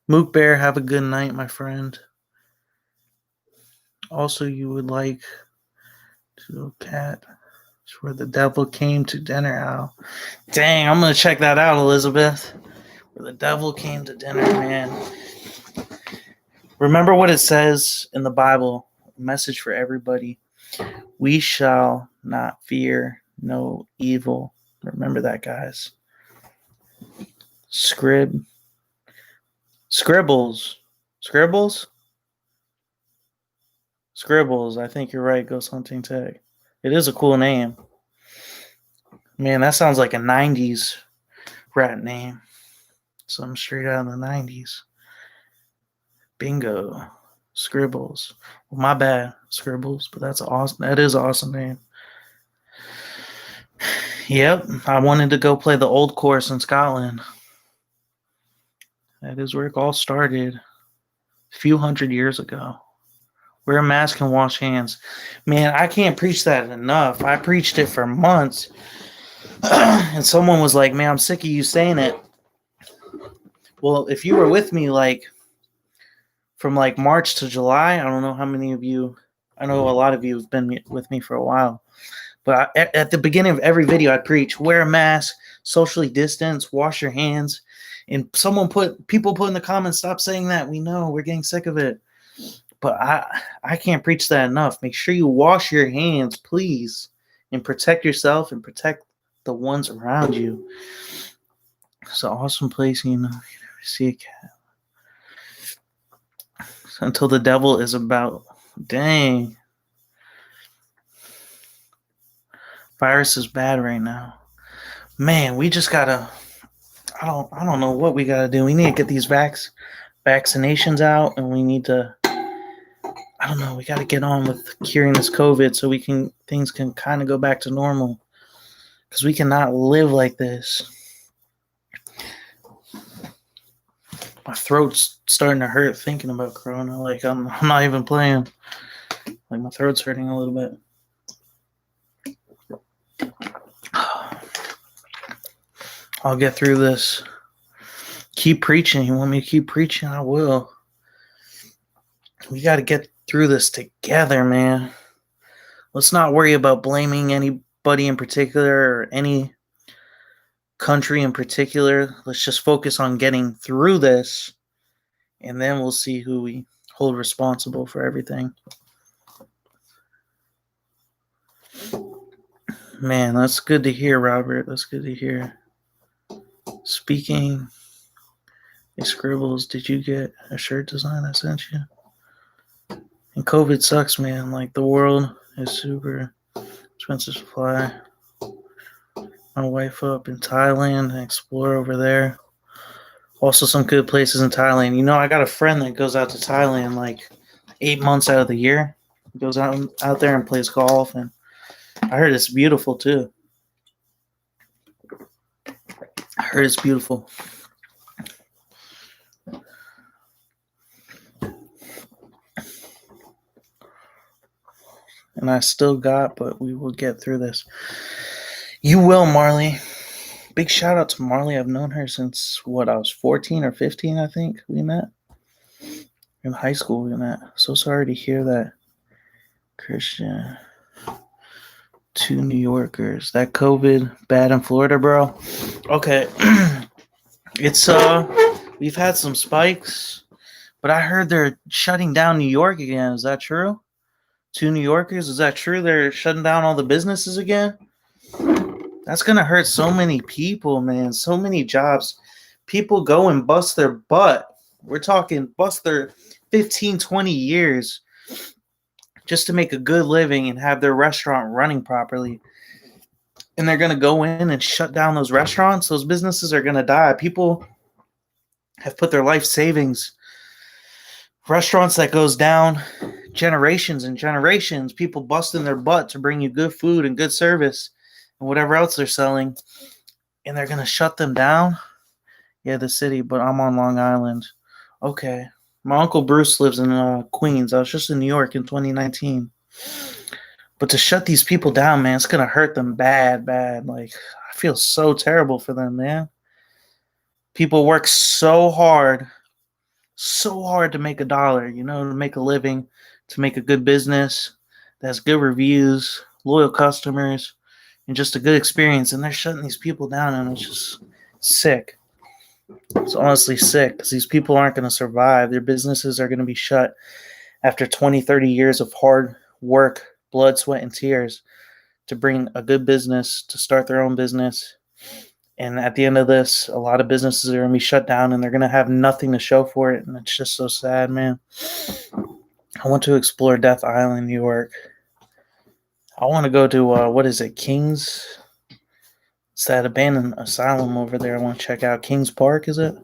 Mook Bear, have a good night, my friend. Also, you would like to cat where the devil came to dinner, Al. Dang, I'm going to check that out, Elizabeth. Where the devil came to dinner, man. Remember what it says in the Bible, a message for everybody. We shall not fear no evil. Remember that, guys. Scribbles. Scribbles? Scribbles. I think you're right, Ghost Hunting Tech. It is a cool name. Man, that sounds like a 90s rap name. Something straight out of the 90s. Bingo. Scribbles. Well, my bad, Scribbles, but that's awesome. That is an awesome name. Yep, I wanted to go play the old course in Scotland. That is where it all started a few hundred years ago. Wear a mask and wash hands. Man, I can't preach that enough. I preached it for months. And someone was like, man, I'm sick of you saying it. Well, if you were with me from March to July, I don't know how many of you, I know a lot of you have been with me for a while. But at the beginning of every video, I preach, wear a mask, socially distance, wash your hands. And people put in the comments, stop saying that. We know, we're getting sick of it. But I can't preach that enough. Make sure you wash your hands, please, and protect yourself and protect the ones around you. It's an awesome place, see a cat. Until the devil is about. Dang. Virus is bad right now. Man, we just gotta. I don't know what we gotta do. We need to get these vaccinations out, and we need to. I don't know. We got to get on with curing this COVID so things can kind of go back to normal. Because we cannot live like this. My throat's starting to hurt thinking about Corona. Like I'm not even playing. Like my throat's hurting a little bit. I'll get through this. Keep preaching. You want me to keep preaching? I will. We got to get through this together, man. Let's not worry about blaming anybody in particular or any country in particular. Let's just focus on getting through this, and then we'll see who we hold responsible for everything. Man, that's good to hear, Robert. That's good to hear. Speaking of scribbles, did you get a shirt design I sent you? And COVID sucks, man. Like, the world is super expensive to fly. My wife up in Thailand and explore over there. Also, some good places in Thailand. You know, I got a friend that goes out to Thailand like 8 months out of the year. He goes out there and plays golf, and I heard it's beautiful too. I heard it's beautiful. And I still got, but we will get through this. You will, Marley. Big shout out to Marley. I've known her since I was 14 or 15, I think we met. In high school we met. So sorry to hear that, Christian. 2 New Yorkers. That COVID bad in Florida, bro. Okay. It's we've had some spikes, but I heard they're shutting down New York again. Is that true? 2 New Yorkers, is that true? They're shutting down all the businesses again? That's gonna hurt so many people, man. So many jobs. People go and bust their butt. We're talking bust their 15, 20 years just to make a good living and have their restaurant running properly. And they're going to go in and shut down those restaurants. Those businesses are going to die. People have put their life savings. Restaurants that goes down generations and generations. People busting their butt to bring you good food and good service and whatever else they're selling. And they're going to shut them down. Yeah, the city, but I'm on Long Island. Okay. My Uncle Bruce lives in Queens. I was just in New York in 2019. But to shut these people down, man, it's going to hurt them bad. Like, I feel so terrible for them, man. People work so hard to make $1, to make a living, to make a good business that has good reviews, loyal customers, and just a good experience. And they're shutting these people down, and it's just sick. It's honestly sick because these people aren't going to survive. Their businesses are going to be shut after 20, 30 years of hard work, blood, sweat, and tears to bring a good business, to start their own business. And at the end of this, a lot of businesses are going to be shut down and they're going to have nothing to show for it. And it's just so sad, man. I want to explore Death Island, New York. I want to go to, Kings? It's that abandoned asylum over there. I want to check out. Kings Park, is it?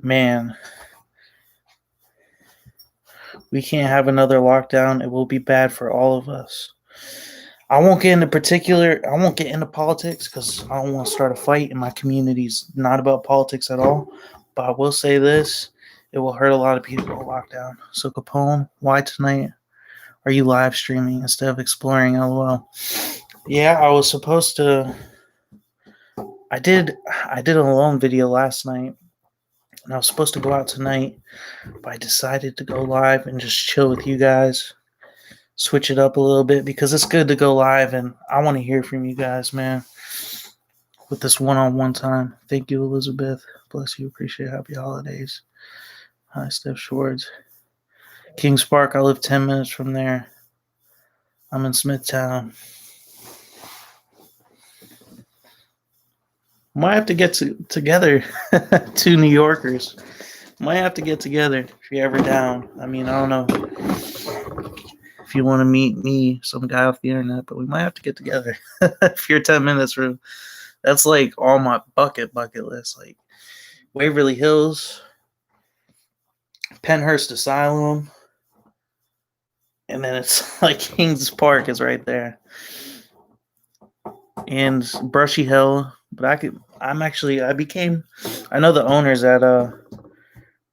Man, we can't have another lockdown. It will be bad for all of us. I won't get into politics because I don't want to start a fight, and my community's not about politics at all. But I will say this, it will hurt a lot of people, lockdown. So Capone, why tonight are you live streaming instead of exploring? LOL. Yeah, I was supposed to. I did a lone video last night, and I was supposed to go out tonight, but I decided to go live and just chill with you guys. Switch it up a little bit because it's good to go live, and I want to hear from you guys, man, with this one-on-one time. Thank you, Elizabeth. Bless you. Appreciate it. Happy holidays. Hi, Steph Schwartz. Kings Park, I live 10 minutes from there. I'm in Smithtown. Might have to get together. 2 New Yorkers. Might have to get together if you're ever down. I mean, I don't know if you want to meet me, some guy off the internet, but we might have to get together. If you're 10 minutes from, that's like on my bucket list. Like Waverly Hills, Penhurst Asylum, and then it's like Kings Park is right there. And Brushy Hill, but I know the owners at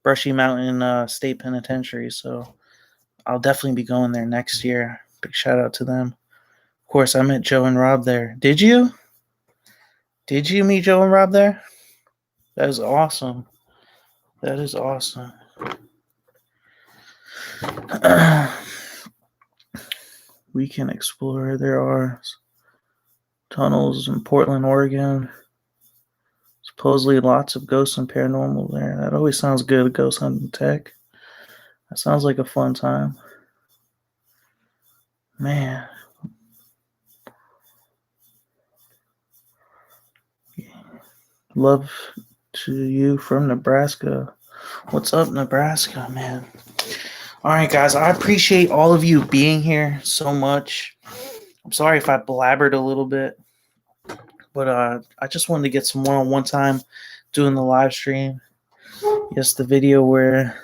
Brushy Mountain State Penitentiary, so I'll definitely be going there next year. Big shout out to them. Of course, I met Joe and Rob there. Did you? Did you meet Joe and Rob there? That is awesome. That is awesome. We can explore. There are tunnels in Portland, Oregon. Supposedly lots of ghosts and paranormal there. That always sounds good, ghost hunting tech. That sounds like a fun time. Man. Love to you from Nebraska. What's up, Nebraska, man? All right, guys. I appreciate all of you being here so much. I'm sorry if I blabbered a little bit, but I just wanted to get some one-on-one time doing the live stream. Yes, the video where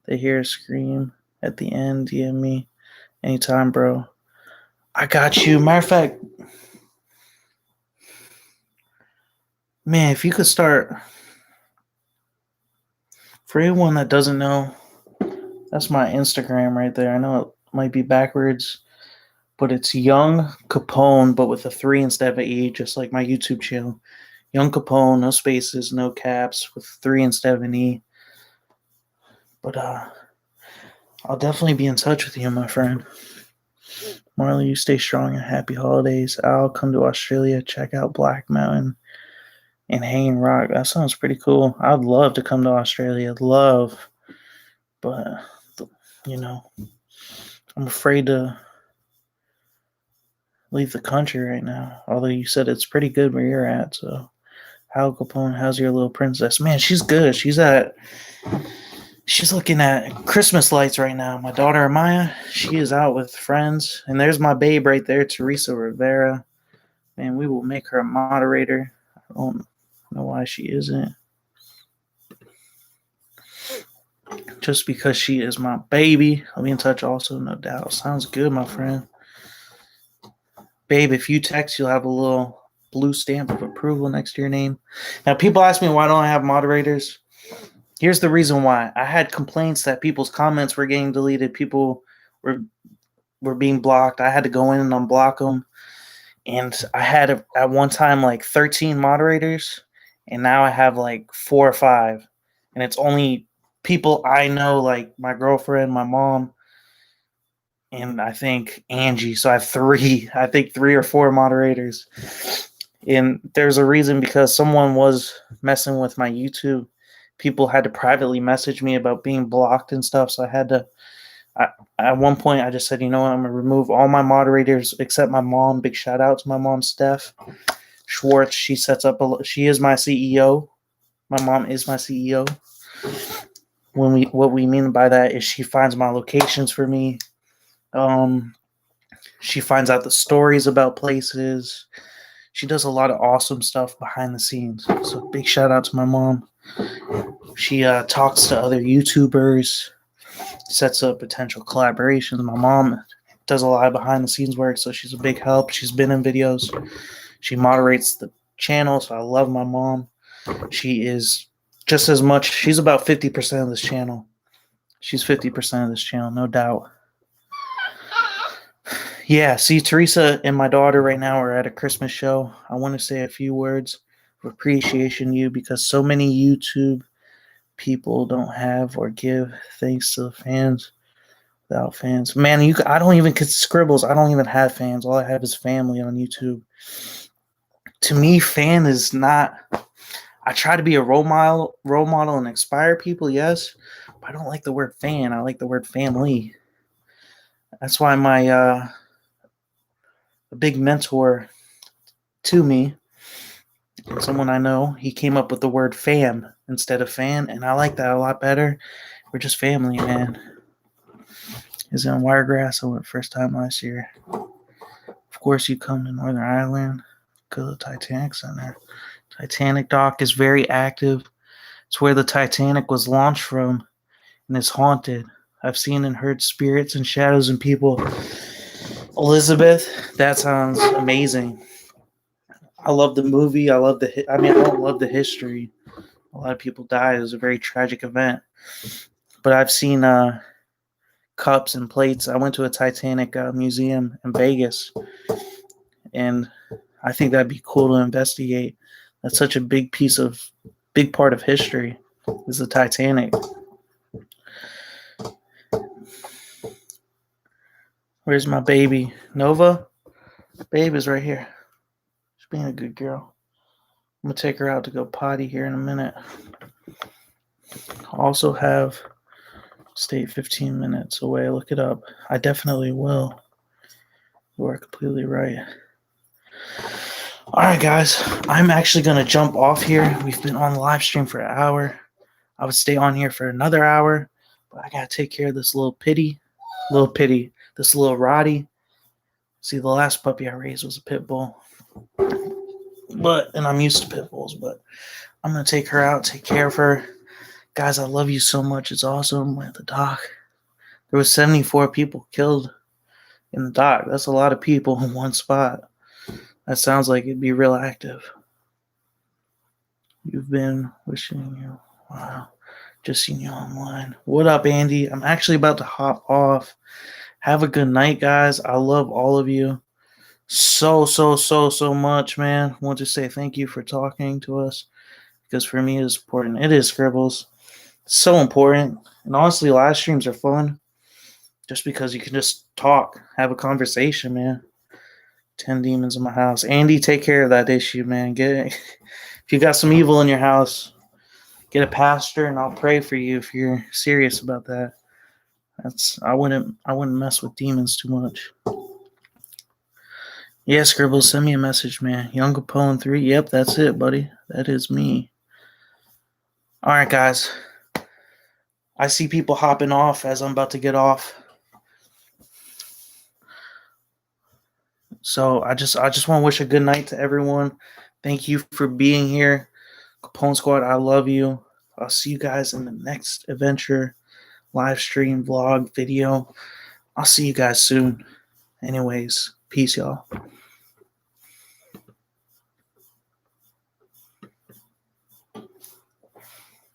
they hear a scream at the end. DM me anytime, bro. I got you. Matter of fact, man, if you could start, for anyone that doesn't know, that's my Instagram right there. I know it might be backwards, but it's Young Capone, but with a 3 instead of an E, just like my YouTube channel. Young Capone, no spaces, no caps, with 3 instead of an E. But I'll definitely be in touch with you, my friend. Marley, you stay strong and happy holidays. I'll come to Australia, check out Black Mountain and Hanging Rock. That sounds pretty cool. I'd love to come to Australia. Love. But, you know, I'm afraid to leave the country right now. Although you said it's pretty good where you're at. So, Al Capone, how's your little princess? Man, she's good. She's looking at Christmas lights right now. My daughter Amaya, she is out with friends. And there's my babe right there, Teresa Rivera. Man, we will make her a moderator. I don't know why she isn't. Just because she is my baby. I'll be in touch also, no doubt. Sounds good, my friend. Babe, if you text, you'll have a little blue stamp of approval next to your name. Now, people ask me why don't I have moderators? Here's the reason why. I had complaints that people's comments were getting deleted. People were being blocked. I had to go in and unblock them. And I had at one time like 13 moderators, and now I have like 4 or 5. And it's only people I know, like my girlfriend, my mom, and I think Angie. So I have 3, I think 3 or 4 moderators. And there's a reason, because someone was messing with my YouTube. People had to privately message me about being blocked and stuff. So I had to, at one point, I just said, you know what, I'm going to remove all my moderators except my mom. Big shout out to my mom, Steph Schwartz. She she is my CEO. My mom is my CEO. What we mean by that is she finds my locations for me. She finds out the stories about places. She does a lot of awesome stuff behind the scenes. So big shout out to my mom. She talks to other YouTubers, sets up potential collaborations. My mom does a lot of behind the scenes work, so she's a big help. She's been in videos. She moderates the channel, so I love my mom. She is just as much. She's about 50% of this channel. She's 50% of this channel, no doubt. Yeah, see, Teresa and my daughter right now are at a Christmas show. I want to say a few words of appreciation to you, because so many YouTube people don't have or give thanks to the fans. Without fans, man, I don't even get scribbles. I don't even have fans. All I have is family on YouTube. To me, fan is not. I try to be a role model and inspire people, yes, but I don't like the word fan. I like the word family. That's why my a big mentor to me, someone I know, he came up with the word fam instead of fan, and I like that a lot better. We're just family, man. Is in Wiregrass. I went first time last year. Of course, you come to Northern Ireland. Go to the Titanic Center. Titanic dock is very active. It's where the Titanic was launched from, and it's haunted. I've seen and heard spirits and shadows and people. Elizabeth, that sounds amazing. I love the movie. I don't love the history. A lot of people died. It was a very tragic event. But I've seen cups and plates. I went to a Titanic museum in Vegas, and I think that'd be cool to investigate. That's such a big part of history is the Titanic. Where's my baby? Nova? Babe is right here. She's being a good girl. I'm going to take her out to go potty here in a minute. I also have state 15 minutes away. Look it up. I definitely will. You are completely right. All right, guys. I'm actually going to jump off here. We've been on the live stream for an hour. I would stay on here for another hour, but I got to take care of this little pitty. This little Roddy. See, the last puppy I raised was a pit bull. And I'm used to pit bulls, but I'm going to take her out, take care of her. Guys, I love you so much. It's awesome at the dock. There was 74 people killed in the dock. That's a lot of people in one spot. That sounds like it'd be real active. You've been wishing you. Wow. Just seen you online. What up, Andy? I'm actually about to hop off. Have a good night, guys. I love all of you so much, man. I want to say thank you for talking to us because for me it's important. It is, Scribbles. It's so important. And honestly, live streams are fun just because you can just talk, have a conversation, man. 10 demons in my house. Andy, take care of that issue, man. If you got some evil in your house, get a pastor and I'll pray for you if you're serious about that. I wouldn't mess with demons too much. Yeah, Scribbles, send me a message, man. Young CAPON3. Yep, that's it, buddy. That is me. All right, guys. I see people hopping off as I'm about to get off. So I just want to wish a good night to everyone. Thank you for being here. Capone Squad, I love you. I'll see you guys in the next adventure, live stream, vlog, video. I'll see you guys soon. Anyways, peace, y'all.